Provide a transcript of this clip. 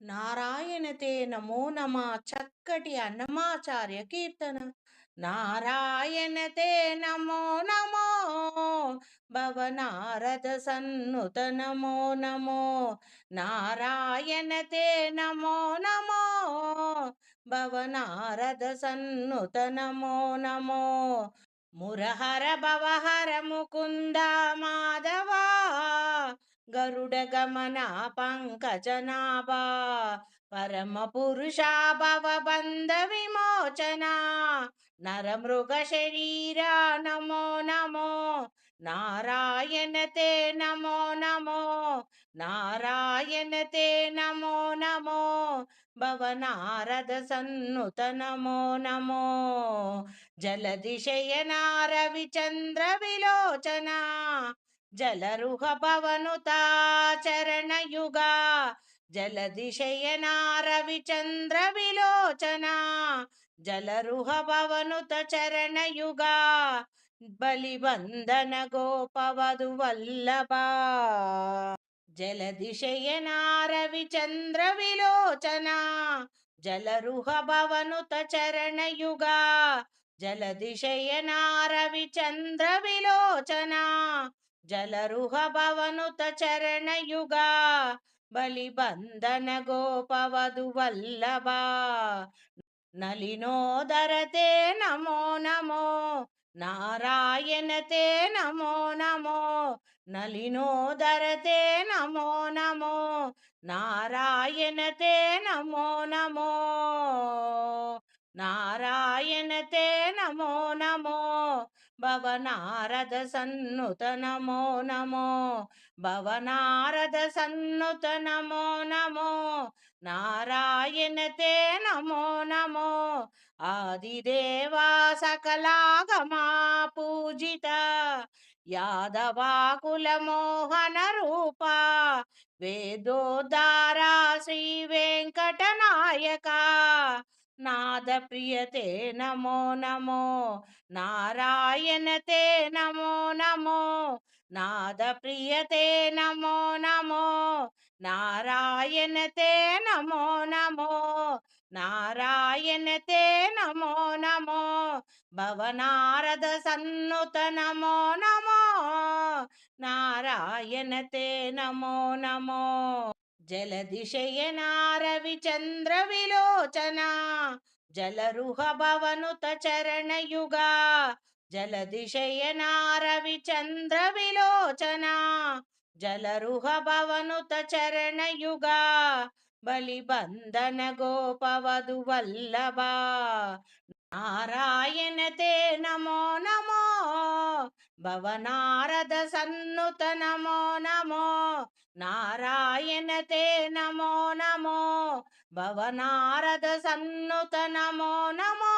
నారాయణ తే నమో నమ చక్కటి అన్నమాచార్య కీర్తన. నారాయణ తే నమో నమో భవనారద సన్నుత నమో నమో. నారాయణ తే నమో నమో భవనారద సన్నుత నమో నమో. మురహర భవహర ముకుంద మాధవా గరుడ గమన పంకజనాభా పరమ పురుషా భవబంధ విమోచన నరమృగ శరీరా నమో నమో. నారాయణ తే నమో నమో నారాయణ తే నమో నమో భవనారద సన్నుత నమో నమో. జలదిశయనా రవిచంద్ర విలోచన జలరుహ భవనుతా చరణయుగా. జలదిశయనా రవిచంద్ర విలోచన జలరుహ భవనుత చరణయుగా. బలిబంధన గోపవధు వల్లభా జలదిశయనా రవిచంద్ర విలోచన జలరుహ భవనుత చరణయుగా. జలదిశయనా రవిచంద్ర విలోచన జలరుహ భవనుత చరణయుగా. బలిబంధన గోపవధు వల్లభా నలినోదరతే నమో నమో. నారాయణ తే నమో నమో నలినోదరతే నమో నమో. నారాయణ తే నమో నమో నారాయణ తే నమో నమో భవనారద సన్నుత నమో నమో. భవనారద సన్నుత నమో నమో. నారాయణ తే నమో నమో. ఆదిదేవా సకలాగమా పూజిత యాదవాకుల మోహన రూప వేదోద్ధారా శ్రీ వెంకటనాయక నాద ప్రియతే నమో నమో. నారాయణ తే నమో నమో నాద ప్రియతే నమో నమో. నారాయణ తే నమో నమో నారాయణ తే నమో నమో భవనారద సన్నుత నమో నమో. నారాయణ తే నమో నమో. జలదిశయనా రవిచంద్ర విలోచన జలరుహ భవనుత చరణయుగా. జలదిశయనా రవిచంద్ర విలోచన జలరుహ భవనుత చరణయుగా. బలిబంధన గోపవధు వల్లభా నారాయణ తే నమో నమో భవనారద సన్నుత నమో నమో. నారాయణ తే నమో నమో భవనారద సన్నుత నమో నమో.